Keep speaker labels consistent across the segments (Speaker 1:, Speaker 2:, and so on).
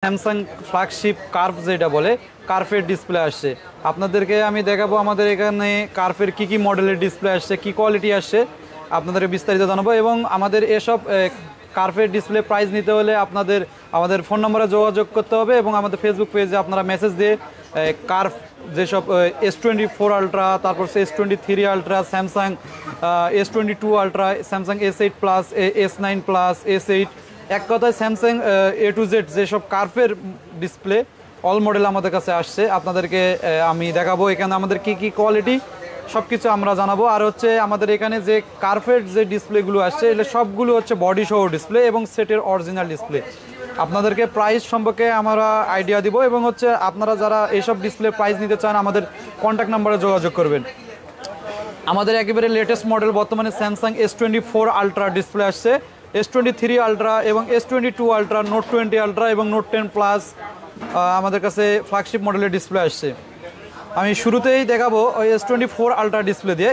Speaker 1: Samsung flagship curve যেটা বলে কার্ভের ডিসপ্লে আসছে। আপনাদেরকে আমি দেখাবো আমাদের এখানে কার্ভের কি মডেলের ডিসপ্লে আসছে, কি কোয়ালিটি আসছে আপনাদেরকে বিস্তারিত জানাবো। এবং আমাদের এসব কার্ভের ডিসপ্লে প্রাইস নিতে হলে আমাদের ফোন নম্বরে যোগাযোগ করতে হবে এবং আমাদের ফেসবুক পেজে আপনারা মেসেজ দিয়ে কার্ভ যেসব S24 আলট্রা, তারপর S23 ultra, Samsung S22 ultra, Samsung S8 plus, S9 plus, S8, এক কথায় স্যামসাং A to Z যেসব কার্ভের ডিসপ্লে অল মডেল আমাদের কাছে আসছে আপনাদেরকে আমি দেখাবো। এখানে আমাদের কি কোয়ালিটি সব কিছু আমরা জানাবো। আর হচ্ছে আমাদের এখানে যে কার্ভের যে ডিসপ্লেগুলো আসছে এগুলো সবগুলো হচ্ছে বডি সহ ডিসপ্লে এবং সেটের অরিজিনাল ডিসপ্লে। আপনাদেরকে প্রাইস সম্পর্কে আমরা আইডিয়া দিব এবং হচ্ছে আপনারা যারা এইসব ডিসপ্লে প্রাইস নিতে চান আমাদের কন্ট্যাক্ট নাম্বারে যোগাযোগ করবেন। আমাদের একেবারে লেটেস্ট মডেল বর্তমানে স্যামসাং S24 আলট্রা ডিসপ্লে আসছে, S23 আলট্রা এবং S22 আলট্রা, নোট 20 আলট্রা এবং নোট 10 প্লাস আমাদের কাছে ফ্ল্যাগশিপ মডেলের ডিসপ্লে আসছে। আমি শুরুতেই দেখাবো ওই S24 আলট্রা ডিসপ্লে দিয়ে।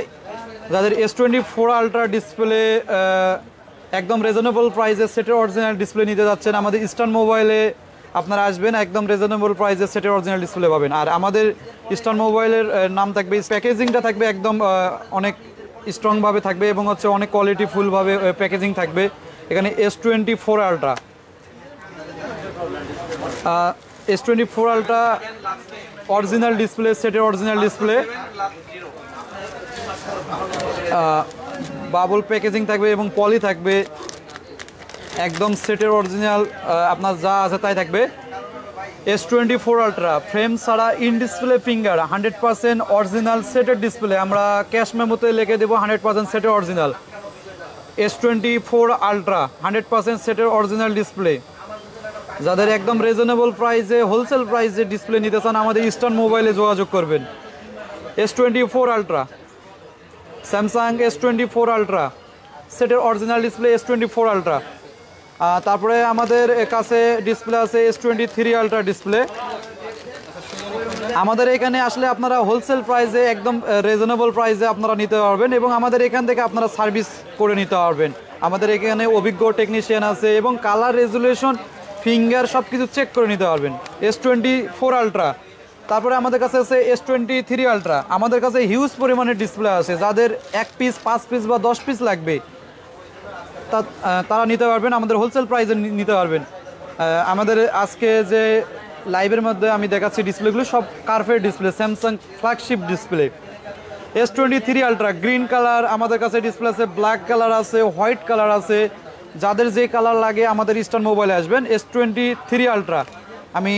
Speaker 1: যাদের S24 আলট্রা ডিসপ্লে একদম রিজনেবল প্রাইসে সেটের অরিজিনাল ডিসপ্লে নিতে যাচ্ছেন, আমাদের ইস্টার্ন মোবাইলে আপনারা আসবেন, একদম রিজনেবল প্রাইসে সেটের অরিজিনাল ডিসপ্লে পাবেন। আর আমাদের ইস্টার্ন মোবাইলের নাম থাকবে, প্যাকেজিংটা থাকবে একদম অনেক স্ট্রংভাবে থাকবে এবং হচ্ছে অনেক কোয়ালিটিফুলভাবে প্যাকেজিং থাকবে। এখানে S24 ultra, S24 ultra original display, সেটের অরিজিনাল ডিসপ্লে, বাবল প্যাকেজিং থাকবে এবং পলি থাকবে, একদম সেটের অরিজিনাল আপনার যা আছে তাই থাকবে। S24 আলট্রা ফ্রেম ছাড়া ইন ডিসপ্লে ফিঙ্গার 100% অরিজিনাল সেটের ডিসপ্লে, আমরা ক্যাশ মেমোতে লিখে দেবো 100% সেটের অরিজিনাল। S24 আলট্রা 100% সেটের অরিজিনাল ডিসপ্লে। যাদের একদম রিজনেবল প্রাইসে হোলসেল প্রাইসে ডিসপ্লে নিতে চান আমাদের ইস্টার্ন মোবাইলে যোগাযোগ করবেন। S24 ultra, Samsung S24 ultra সেটের অরিজিনাল ডিসপ্লে S24 আলট্রা। তারপরে আমাদের কাছে ডিসপ্লে আছে S23 আলট্রা ডিসপ্লে। আমাদের এখানে আসলে আপনারা হোলসেল প্রাইসে একদম রিজনেবল প্রাইসে আপনারা নিতে পারবেন এবং আমাদের এখান থেকে আপনারা সার্ভিস করে নিতে পারবেন। আমাদের এখানে অভিজ্ঞ টেকনিশিয়ান আছে এবং কালার রেজুলেশন, ফিঙ্গার সব কিছু চেক করে নিতে পারবেন। S24 আলট্রা, তারপরে আমাদের কাছে আছে S23 আলট্রা। আমাদের কাছে হিউজ পরিমাণের ডিসপ্লে আছে, যাদের 1 পিস, 5 পিস বা 10 পিস লাগবে তারা নিতে পারবেন, আমাদের হোলসেল প্রাইসে নিতে পারবেন। আমাদের আজকে যে লাইভের মধ্যে আমি দেখাচ্ছি ডিসপ্লেগুলো সব কার্ভের display, Samsung flagship display. S23 ultra green colour আমাদের কাছে ডিসপ্লে আছে, ব্ল্যাক কালার আছে, হোয়াইট কালার আছে। যাদের যে কালার লাগে আমাদের ইস্টার্ন মোবাইলে আসবেন। S23 আলট্রা আমি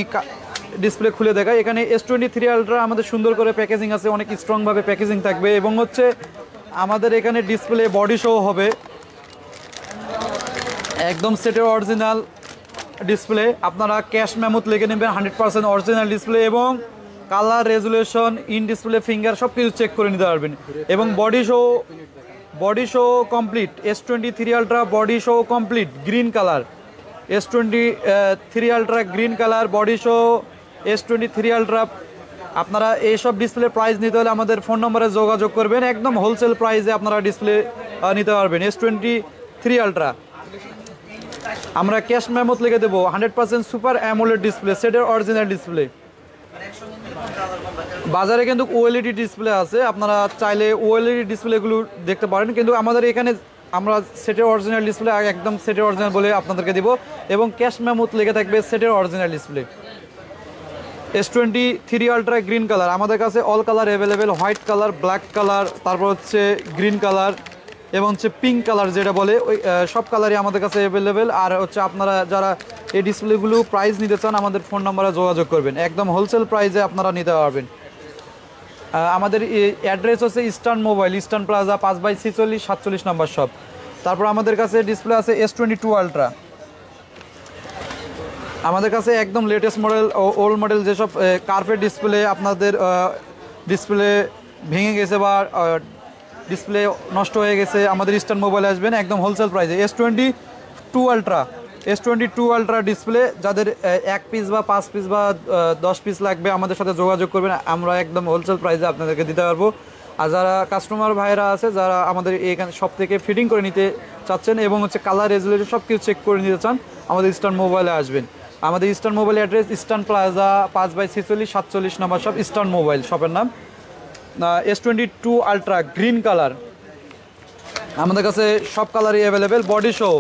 Speaker 1: ডিসপ্লে খুলে দেখাই। এখানে S23 আলট্রা আমাদের সুন্দর করে প্যাকেজিং আছে, অনেক স্ট্রংভাবে প্যাকেজিং থাকবে এবং হচ্ছে আমাদের এখানে ডিসপ্লে বডি শো হবে, একদম সেটের অরিজিনাল ডিসপ্লে। আপনারা ক্যাশ মেমোতে লিখে নেবেন 100% অরিজিনাল ডিসপ্লে এবং colour resolution, in display finger সব কিছু চেক করে নিতে পারবেন এবং body show complete. S23 ultra body show complete, green colour. S23 ultra green colour body show, S23 ultra. আপনারা এইসব ডিসপ্লে প্রাইস নিতে হলে আমাদের ফোন নম্বরে যোগাযোগ করবেন, একদম হোলসেল প্রাইসে আপনারা ডিসপ্লে নিতে পারবেন। S23 আলট্রা আমরা ক্যাশ মেমোতে লিখে দেবো 100% সুপার অ্যামোলেড ডিসপ্লে, সেটের অরিজিনাল ডিসপ্লে। বাজারে কিন্তু OLED ডিসপ্লে আছে, আপনারা চাইলে OLED ডিসপ্লেগুলো দেখতে পারেন, কিন্তু আমাদের এখানে আমরা সেটের অরিজিনাল ডিসপ্লে একদম সেটের অরিজিনাল বলে আপনাদেরকে দিব এবং ক্যাশ মেমোতে লেগে থাকবে সেটের original display. S23 ultra green colour আমাদের কাছে all colour available, white colour, black colour, তারপর হচ্ছে গ্রিন কালার এবং হচ্ছে পিঙ্ক কালার যেটা বলে, ওই সব কালারই আমাদের কাছে অ্যাভেলেবেল। আর হচ্ছে আপনারা যারা এই ডিসপ্লেগুলো প্রাইস নিতে চান আমাদের ফোন নম্বরে যোগাযোগ করবেন, একদম হোলসেল প্রাইসে আপনারা নিতে পারবেন। আমাদের অ্যাড্রেস হচ্ছে ইস্টার্ন মোবাইল, ইস্টার্ন প্লাজা, 5/46 47 নম্বর শপ। তারপর আমাদের কাছে ডিসপ্লে আছে S22 আলট্রা। আমাদের কাছে একদম লেটেস্ট মডেল, ওল্ড মডেল যেসব কার্ভের ডিসপ্লে আপনাদের ডিসপ্লে ভেঙে গেছে বা ডিসপ্লে নষ্ট হয়ে গেছে আমাদের ইস্টার্ন মোবাইলে আসবেন, একদম হোলসেল প্রাইসে। S22 ultra, S22 ultra display যাদের 1 পিস বা 5 পিস বা 10 পিস লাগবে আমাদের সাথে যোগাযোগ করবেন, আমরা একদম হোলসেল প্রাইসে আপনাদেরকে দিতে পারবো। আর যারা কাস্টমার ভাইরা আছে যারা আমাদের এখানে সব থেকে ফিটিং করে নিতে চাচ্ছেন এবং হচ্ছে কালার রেজুলেশন সব কিছু চেক করে নিতে চান আমাদের ইস্টার্ন মোবাইলে আসবেন। আমাদের eastern mobile address eastern plaza 5/46 নম্বর শপ, ইস্টার্ন মোবাইল শপের নাম। S22 আলট্রা গ্রিন কালার আমাদের কাছে সব কালারই অ্যাভেলেবেল। বডি শো,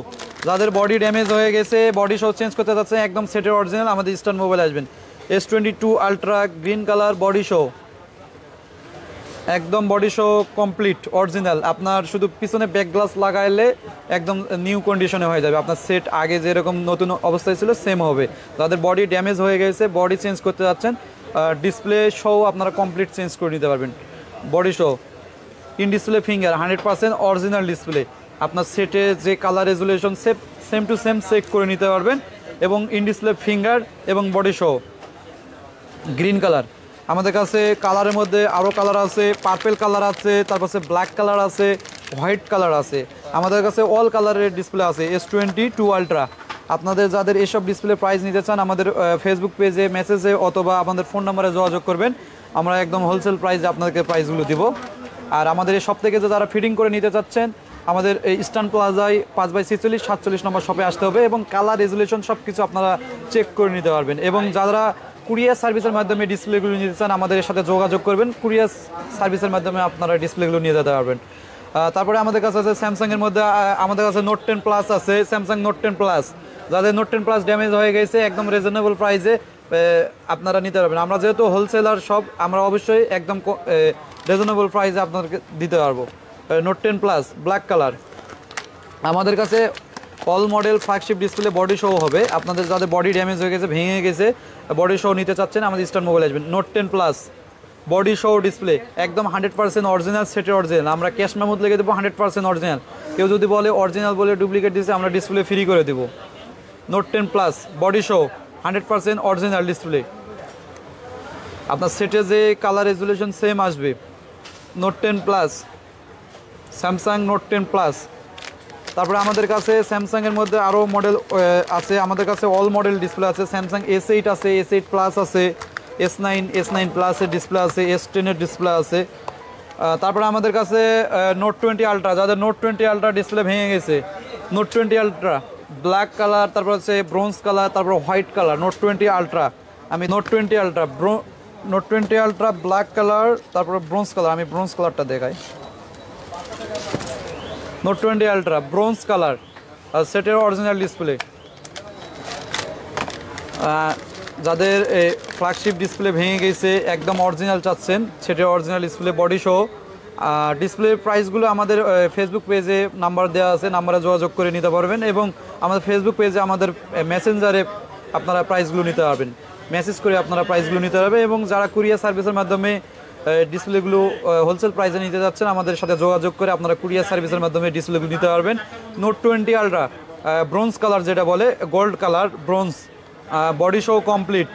Speaker 1: যাদের বডি ড্যামেজ হয়ে গেছে, বডি শো চেঞ্জ করতে যাচ্ছে একদম সেটের অরিজিনাল, আমাদের ইস্টার্ন মোবাইল আসবেন। S22 ultra green colour body show, একদম বডি শো কমপ্লিট অরিজিনাল। আপনার শুধু পিছনে ব্যাক গ্লাস লাগাইলে একদম নিউ কন্ডিশনে হয়ে যাবে, আপনার সেট আগে যেরকম নতুন অবস্থায় ছিল সেম হবে। যাদের বডি ড্যামেজ হয়ে গেছে, বডি চেঞ্জ করতে যাচ্ছেন, ডিসপ্লে শো আপনারা কমপ্লিট চেঞ্জ করে নিতে পারবেন। Body show, in display finger 100% original display, আপনার সেটে যে colour resolution same to same check করে নিতে পারবেন। এবং ইন ডিসপ্লে ফিঙ্গার এবং বডি শো গ্রিন কালার। আমাদের কাছে কালারের মধ্যে আরও কালার আছে, পার্পেল কালার আছে, তারপর ব্ল্যাক কালার আছে, হোয়াইট কালার আছে, আমাদের কাছে অল কালারের ডিসপ্লে আছে। S22 আলট্রা, আপনাদের যাদের এসব ডিসপ্লে প্রাইস নিতে চান আমাদের ফেসবুক পেজে মেসেজে অথবা আমাদের ফোন নাম্বারে যোগাযোগ করবেন, আমরা একদম হোলসেল প্রাইসে আপনাদেরকে প্রাইসগুলো দিব। আর আমাদের এই সব থেকে যে যারা ফিটিং করে নিতে চাচ্ছেন আমাদের এই ইস্টার্ন প্লাজায় 5/46 নম্বর শপে আসতে হবে এবং কালার রেজুলেশন সব কিছু আপনারা চেক করে নিতে পারবেন। এবং যারা কুরিয়ার সার্ভিসের মাধ্যমে ডিসপ্লেগুলো নিতে চান আমাদের সাথে যোগাযোগ করবেন, কুরিয়ার সার্ভিসের মাধ্যমে আপনারা ডিসপ্লেগুলো নিয়ে যেতে পারবেন। তারপরে আমাদের কাছে আছে স্যামসাংয়ের মধ্যে আমাদের কাছে নোট 10 প্লাস আছে, স্যামসাং নোট 10 প্লাস। যাদের নোট 10 প্লাস ড্যামেজ হয়ে গেছে একদম রিজনেবল প্রাইসে আপনারা নিতে পারবেন। আমরা যেহেতু হোলসেলার সব, আমরা অবশ্যই একদম রিজনেবল প্রাইসে আপনাদেরকে দিতে পারবো। নোট 10 প্লাস ব্ল্যাক কালার, আমাদের কাছে all model flagship display body show হবে। আপনাদের যাদের বডি ড্যামেজ হয়ে গেছে, ভেঙে গেছে, বডি শো নিতে চাচ্ছেন আমাদের ইস্টার্ন মোবাইল আসবেন। Note 10 plus body show display একদম 100% অরিজিনাল, সেটের অরিজিনাল, আমরা ক্যাশ মেমোতে লিখে দেবো 100% অরিজিনাল। কেউ যদি বলে অরিজিনাল বলে ডুপ্লিকেট দিচ্ছে, আমরা ডিসপ্লে ফ্রি করে দেবো। Note 10 plus body show 100% original display, আপনার সেটে যে কালার রেজুলেশন সেম আসবে। Note 10 plus, Samsung note 10 plus. তারপরে আমাদের কাছে স্যামসাংয়ের মধ্যে আরও মডেল আছে, আমাদের কাছে অল মডেল ডিসপ্লে আছে। স্যামসাং S8 আছে, S8 প্লাস আছে, S9 প্লাসের ডিসপ্লে আছে, S10-এর ডিসপ্লে আছে। তারপরে আমাদের কাছে নোট 20 আলট্রা, যাদের নোট 20 আলট্রা ডিসপ্লে ভেঙে গেছে, নোট 20 আলট্রা ব্ল্যাক কালার, তারপর হচ্ছে ব্রোঞ্জ কালার, তারপর হোয়াইট কালার। নোট 20 আলট্রা, আমি note 20 ultra note 20 ultra black colour, তারপর ব্রোঞ্জ কালার, আমি ব্রোঞ্জ কালারটা দেখাই। নোট 20 আলট্রা ব্রোঞ্জ কালার, সেটের অরিজিনাল ডিসপ্লে। যাদের ফ্ল্যাগশিপ ডিসপ্লে ভেঙে গেছে, একদম অরিজিনাল চাচ্ছেন, সেটের original display body show. Display প্রাইসগুলো আমাদের ফেসবুক পেজে নাম্বার দেওয়া আছে, নাম্বারে যোগাযোগ করে নিতে পারবেন। এবং আমাদের ফেসবুক পেজে আমাদের মেসেঞ্জারে আপনারা প্রাইসগুলো নিতে পারবেন, মেসেজ করে আপনারা প্রাইসগুলো নিতে পারবেন। এবং যারা কুরিয়ার সার্ভিসের মাধ্যমে ডিসপ্লেগুলো হোলসেল প্রাইসে নিতে যাচ্ছেন আমাদের সাথে যোগাযোগ করে আপনারা কুরিয়ার সার্ভিসের মাধ্যমে ডিসপ্লেগুলো নিতে পারবেন। নোট 20 আলট্রা ব্রোঞ্জ কালার, যেটা বলে gold colour bronze, body show complete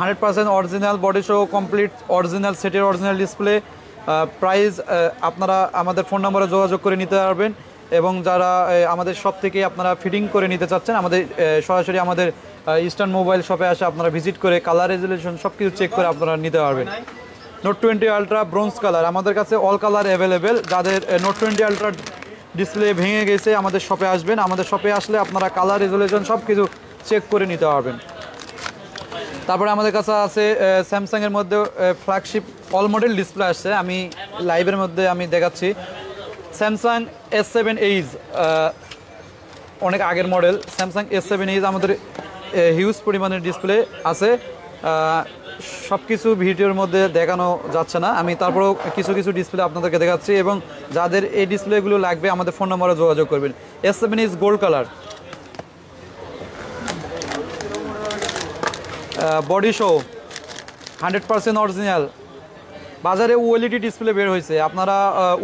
Speaker 1: 100% original, body show complete original, সেটের অরিজিনাল ডিসপ্লে। প্রাইস আপনারা আমাদের ফোন নম্বরে যোগাযোগ করে নিতে পারবেন। এবং যারা আমাদের শপ থেকে আপনারা ফিটিং করে নিতে চাচ্ছেন আমাদের সরাসরি আমাদের ইস্টার্ন মোবাইল শপে আসে আপনারা ভিজিট করে কালার রেজুলেশন সব কিছু চেক করে আপনারা নিতে পারবেন। নোট 20 আলট্রা ব্রোঞ্জ কালার, আমাদের কাছে অল কালার অ্যাভেলেবেল। যাদের নোট 20 আলট্রা ডিসপ্লে ভেঙে গেছে আমাদের শপে আসবেন, আমাদের শপে আসলে আপনারা কালার রেজুলেশন সব কিছু চেক করে নিতে পারবেন। তারপরে আমাদের কাছে আছে স্যামসাংয়ের মধ্যে ফ্ল্যাগশিপ অল মডেল ডিসপ্লে আসছে, আমি লাইভের মধ্যে আমি দেখাচ্ছি। স্যামসাং S7 Edge, অনেক আগের মডেল স্যামসাং S7 Edge, আমাদের হিউজ পরিমাণের ডিসপ্লে আছে। সব কিছু ভিডিওর মধ্যে দেখানো যাচ্ছে না, আমি তারপরেও কিছু কিছু ডিসপ্লে আপনাদেরকে দেখাচ্ছি। এবং যাদের এই ডিসপ্লেগুলো লাগবে আমাদের ফোন নম্বরে যোগাযোগ করবেন। S7 Edge gold colour, body show 100% original. বাজারে OLED ডিসপ্লে বের হয়েছে, আপনারা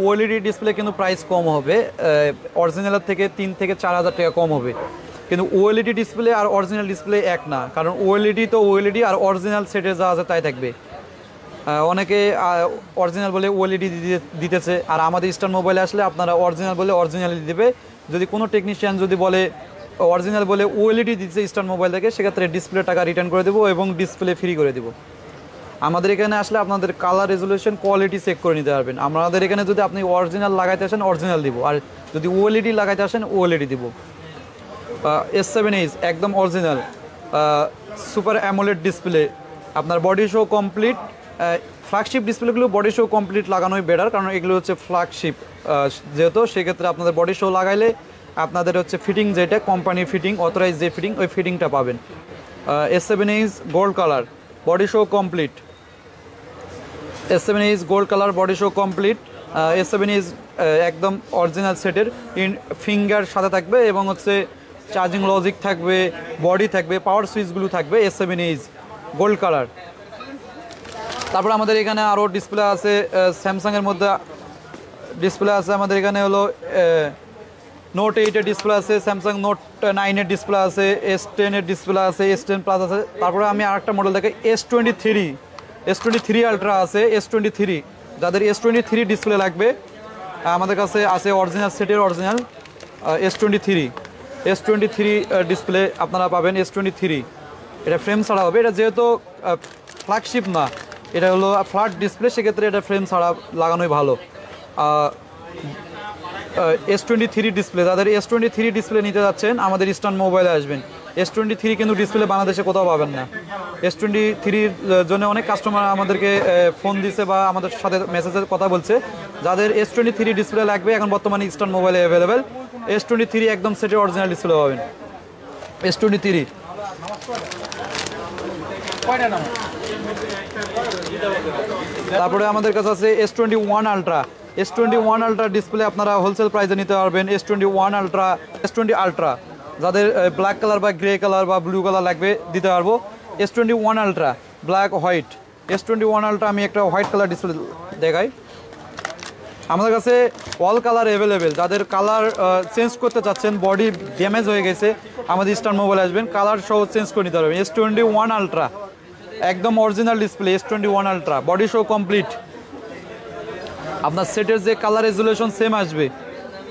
Speaker 1: OLED ডিসপ্লে কিন্তু প্রাইস কম হবে, অরিজিনালের থেকে 3 থেকে 4 হাজার টাকা কম হবে। কিন্তু OLED ডিসপ্লে আর অরিজিনাল ডিসপ্লে এক না, কারণ OLED তো OLED আর অরিজিনাল সেটে যা আছে তাই থাকবে। অনেকে অরিজিনাল বলে OLED দিতেছে, আর আমাদের ইস্টার্ন মোবাইলে আসলে আপনারা অরিজিনাল বলে অরিজিনালি দিবে। যদি কোনো টেকনিশিয়ান যদি বলে অরিজিনাল বলে OLED দিচ্ছে ইস্টার্ন মোবাইল থেকে, সেক্ষেত্রে ডিসপ্লে টাকা রিটার্ন করে দেবো এবং ডিসপ্লে ফ্রি করে দেবো। আমাদের এখানে আসলে আপনাদের কালার রেজুলেশন কোয়ালিটি চেক করে নিতে পারবেন। আমাদের এখানে যদি আপনি অরিজিনাল লাগাইতে আসেন অরিজিনাল দিব, আর যদি OLED লাগাইতে আসেন OLED দিব। S7 Edge একদম অরিজিনাল, সুপার অ্যামোলেড ডিসপ্লে, আপনার বডি শো কমপ্লিট। ফ্ল্যাগশিপ ডিসপ্লেগুলো বডি শো কমপ্লিট লাগানোই বেটার, কারণ এগুলো হচ্ছে ফ্ল্যাগশিপ যেহেতু, সেক্ষেত্রে আপনাদের বডি শো লাগাইলে আপনাদের হচ্ছে ফিটিং, যেটা কোম্পানির ফিটিং, অথরাইজ যে ফিটিং, ওই ফিটিংটা পাবেন। S7H gold colour, body show complete. S7H gold colour, body show complete. S7H একদম অরিজিনাল সেটের, ফিঙ্গার সাথে থাকবে এবং হচ্ছে চার্জিং লজিক থাকবে, বডি থাকবে, পাওয়ার সুইচগুলো থাকবে। S7H gold colour. তারপর আমাদের এখানে আরও ডিসপ্লে আছে, স্যামসাংয়ের মধ্যে ডিসপ্লে আছে আমাদের এখানে হলো নোট 8-এর ডিসপ্লে আছে, স্যামসাং নোট 9-এর ডিসপ্লে আছে, S10-এর ডিসপ্লে আছে, S10 প্লাস আছে। তারপরে আমি আরেকটা মডেল দেখে S23 আলট্রা আছে, S23, যাদের S23 ডিসপ্লে লাগবে আমাদের কাছে আছে অরিজিনাল সেটের অরিজিনাল S23 ডিসপ্লে আপনারা পাবেন। S23 এটা ফ্রেম ছাড়া হবে, এটা যেহেতু ফ্ল্যাগশিপ না, এটা হলো ফ্ল্যাট ডিসপ্লে, সেক্ষেত্রে এটা ফ্রেম ছাড়া লাগানোই ভালো। S23 ডিসপ্লে, যাদের S23 ডিসপ্লে নিতে যাচ্ছেন আমাদের ইস্টার্ন মোবাইলে আসবেন। S23 কিন্তু ডিসপ্লে বাংলাদেশে কোথাও পাবেন না। S23-র জন্য অনেক কাস্টমার আমাদেরকে ফোন দিছে বা আমাদের সাথে মেসেজের কথা বলছে। যাদের S23 ডিসপ্লে লাগবে এখন বর্তমানে ইস্টার্ন মোবাইলে অ্যাভেলেবেল। S23 একদম সেটের অরিজিনাল ডিসপ্লে পাবেন। S23 তারপরে আমাদের কাছে আছে S21 ultra. S21 ultra display আপনারা হোলসেল প্রাইসে নিতে পারবেন। S21 আলট্রা, S20 আলট্রা, যাদের ব্ল্যাক কালার বা গ্রে কালার বা ব্লু কালার লাগবে দিতে পারবো। S21 ultra black white, S21 ultra আমি একটা হোয়াইট কালার ডিসপ্লে দেখাই। আমাদের কাছে অল কালার অ্যাভেলেবেল, যাদের কালার চেঞ্জ করতে চাচ্ছেন, বডি ড্যামেজ হয়ে গেছে, আমাদের ইস্টার্ন মোবাইল আসবেন, কালার সহ চেঞ্জ করে নিতে পারবেন। S21 আলট্রা একদম original display, S21 ultra, body show complete. আপনার সেটের যে কালার রেজুলেশন সেম আসবে,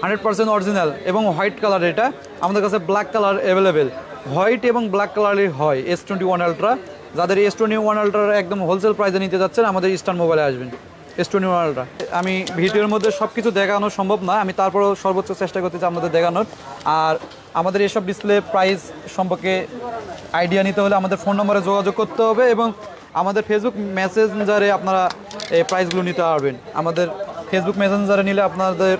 Speaker 1: 100% অরিজিনাল এবং হোয়াইট কালার। এটা আমাদের কাছে ব্ল্যাক কালার অ্যাভেলেবেল, হোয়াইট এবং ব্ল্যাক কালারই হয় S21 আলট্রা। যাদের S21 আলট্রার একদম হোলসেল প্রাইসে নিতে যাচ্ছেন আমাদের ইস্টার্ন মোবাইলে আসবেন। S21 আলট্রা আমি ভিডিওর মধ্যে সব কিছু দেখানো সম্ভব না, আমি তারপরেও সর্বোচ্চ চেষ্টা করতেছি আপনাদের দেখানোর। আর আমাদের এসব ডিসপ্লে প্রাইস সম্পর্কে আইডিয়া নিতে হলে আমাদের ফোন নম্বরে যোগাযোগ করতে হবে এবং আমাদের ফেসবুক মেসেঞ্জারে আপনারা এই প্রাইসগুলো নিতে পারবেন। আমাদের ফেসবুক মেসেঞ্জারে নিলে আপনাদের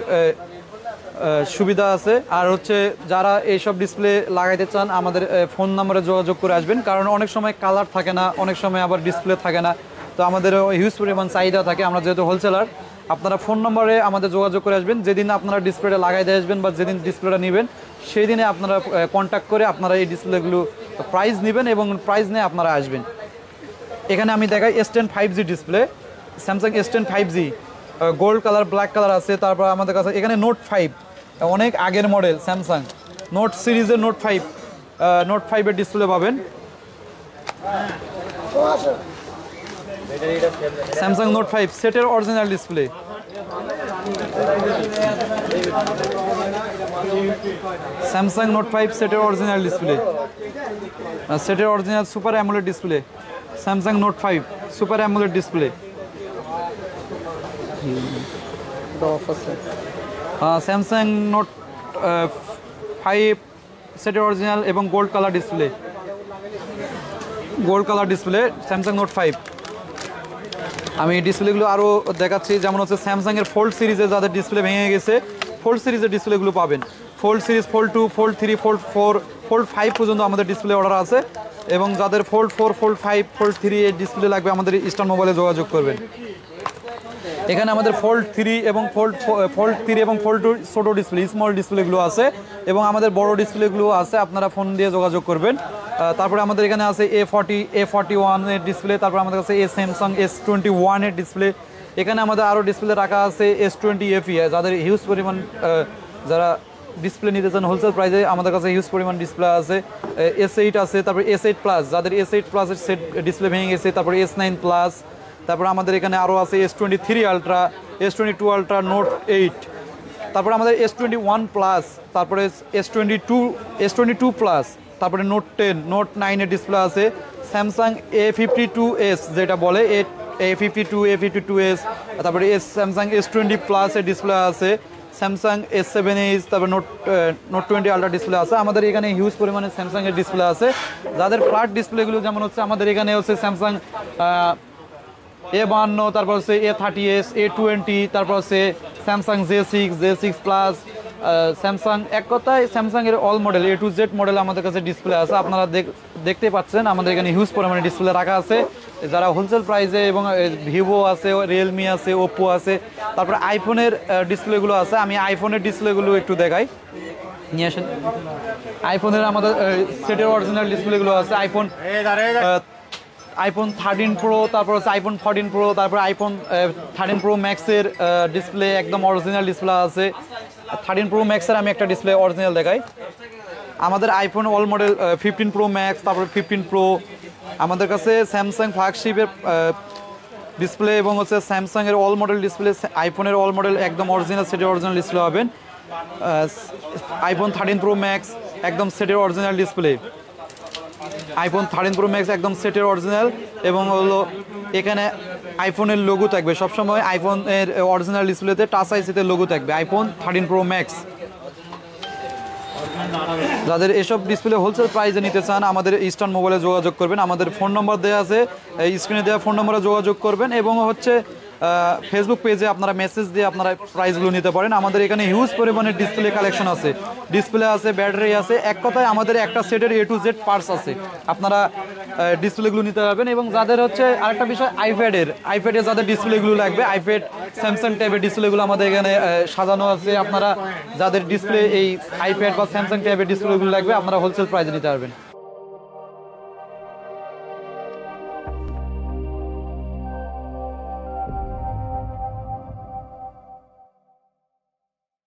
Speaker 1: সুবিধা আছে। আর হচ্ছে যারা এইসব ডিসপ্লে লাগাইতে চান আমাদের ফোন নম্বরে যোগাযোগ করে আসবেন, কারণ অনেক সময় কালার থাকে না, অনেক সময় আবার ডিসপ্লে থাকে না, তো আমাদের হিউজ পরিমাণ চাহিদা থাকে। আমরা যেহেতু হোলসেলার, আপনারা ফোন নম্বরে আমাদের যোগাযোগ করে আসবেন। যেদিন আপনারা ডিসপ্লেটা লাগাইতে আসবেন বা যেদিন ডিসপ্লেটা নেবেন সেই দিনে আপনারা কন্ট্যাক্ট করে আপনারা এই ডিসপ্লেগুলো প্রাইস নেবেন এবং প্রাইস নিয়ে আপনারা আসবেন। এখানে আমি দেখাই S10 5G display, Samsung S10 5G gold colour, black colour আছে। তারপর আমাদের কাছে এখানে নোট 5, অনেক আগের মডেল স্যামসাং নোট সিরিজের নোট 5-এর ডিসপ্লে পাবেন। স্যামসাং নোট 5 সেটের অরিজিনাল ডিসপ্লে। স্যামসাং নোট 5 সেটের অরিজিনাল ডিসপ্লে, সেটের original super AMOLED display. Samsung note 5 super AMOLED display. Samsung note 5 সেটের অরিজিনাল এবং gold colour display, Samsung note 5। আমি ডিসপ্লেগুলো আরও দেখাচ্ছি, যেমন হচ্ছে স্যামসাংয়ের ফোল্ড সিরিজে যাদের ডিসপ্লে ভেঙে গেছে, ফোল্ড সিরিজের ডিসপ্লেগুলো পাবেন। Fold series, fold 2, fold 3, fold 4, fold 5 পর্যন্ত আমাদের ডিসপ্লে অর্ডার আছে। এবং যাদের ফোল্ড 4, ফোল্ড 5, ফোল্ড 3 এর ডিসপ্লে লাগবে আমাদের ইস্টার্ন মোবাইলে যোগাযোগ করবেন। এখানে আমাদের ফোল্ড 3 এবং ফোল্ড 2 ছোটো ডিসপ্লে, স্মল ডিসপ্লেগুলো আছে এবং আমাদের বড় ডিসপ্লেগুলো আছে, আপনারা ফোন দিয়ে যোগাযোগ করবেন। তারপরে আমাদের এখানে আছে A41 এর ডিসপ্লে। তারপর আমাদের কাছে স্যামসাং S21 এর ডিসপ্লে। এখানে আমাদের আরও ডিসপ্লে রাখা আছে S20 FE, যাদের হিউজ পরিমাণ যারা ডিসপ্লে নিতে চান হোলসেল প্রাইসে আমাদের কাছে হিউজ পরিমাণ ডিসপ্লে আছে। S8 আছে, তারপর S8 প্লাস, যাদের S8 প্লাসের সেট ডিসপ্লে ভেঙে গেছে, তারপর S9 প্লাস। তারপর আমাদের এখানে আরও আছে S23 ultra, S22 ultra, note 8। তারপরে আমাদের S21 প্লাস, তারপরে S22 প্লাস, তারপরে নোট 10, নোট 9 এর ডিসপ্লে আছে। স্যামসাং A52s যেটা বলে A52s, তারপরে স্যামসাং S20 প্লাস এর ডিসপ্লে আছে। স্যামসাং S7 তারপর নোট 20 আলট্রা ডিসপ্লে আছে আমাদের এখানে হিউজ পরিমাণে স্যামসাংয়ের ডিসপ্লে আছে যাদের ফ্ল্যাট ডিসপ্লেগুলো যেমন হচ্ছে আমাদের এখানে হচ্ছে স্যামসাং A52 তারপর হচ্ছে A30s A20 তারপর হচ্ছে স্যামসাং J6 প্লাস স্যামসাং এক কথায় স্যামসাংয়ের all model A to Z model আমাদের কাছে ডিসপ্লে আছে আপনারা দেখতে পাচ্ছেন আমাদের এখানে হিউজ পরিমাণে ডিসপ্লে রাখা আছে যারা হোলসেল প্রাইসে এবং ভিভো আছে রিয়েলমি আছে ওপ্পো আছে তারপরে আইফোনের ডিসপ্লেগুলো আছে আমি আইফোনের ডিসপ্লেগুলো একটু দেখাই নিয়ে আসেন আইফোনের আমাদের সেটের অরিজিনাল ডিসপ্লেগুলো আছে আইফোন 13 প্রো তারপর হচ্ছে আইফোন 14 প্রো তারপর আইফোন 13 প্রো ম্যাক্সের ডিসপ্লে একদম অরিজিনাল ডিসপ্লে আছে 13 প্রো ম্যাক্সের আমি একটা ডিসপ্লে অরিজিনাল দেখাই আমাদের iPhone all model 15 pro max তারপর 15 প্রো আমাদের কাছে স্যামসাং ফ্ল্যাগশিপের ডিসপ্লে এবং হচ্ছে স্যামসাংয়ের অল মডেল ডিসপ্লে আইফোনের অল মডেল একদম অরিজিনাল সেটের অরিজিনাল ডিসপ্লে হবেন আইফোন 13 প্রো ম্যাক্স একদম সেটের original display iPhone 13 pro max একদম সেটের অরিজিনাল এবং হলো এখানে আইফোনের লোগো থাকবে সবসময় আইফোনের অরিজিনাল ডিসপ্লেতে টাচ আইসিতে লোগো থাকবে আইফোন 13 প্রো ম্যাক্স যাদের এসব ডিসপ্লে হোলসেল প্রাইসে নিতে চান আমাদের ইস্টার্ন মোবাইলে যোগাযোগ করবেন আমাদের ফোন নম্বর দেওয়া আছে স্ক্রিনে দেওয়া ফোন নম্বরে যোগাযোগ করবেন এবং হচ্ছে ফেসবুক পেজে আপনারা মেসেজ দিয়ে আপনারা প্রাইসগুলো নিতে পারেন আমাদের এখানে হিউজ পরিমাণে ডিসপ্লে কালেকশন আছে ডিসপ্লে আছে ব্যাটারি আছে এক কথায় আমাদের একটা সেটের A to Z পার্টস আছে আপনারা ডিসপ্লেগুলো নিতে পারবেন এবং যাদের হচ্ছে আরেকটা বিষয় আইপ্যাডের যাদের ডিসপ্লেগুলো লাগবে আইপ্যাড স্যামসাং টাইপের ডিসপ্লেগুলো আমাদের এখানে সাজানো আছে আপনারা যাদের ডিসপ্লে এই আইপ্যাড বা স্যামসাং টাইপের ডিসপ্লেগুলো লাগবে আপনারা হোলসেল প্রাইসে নিতে পারবেন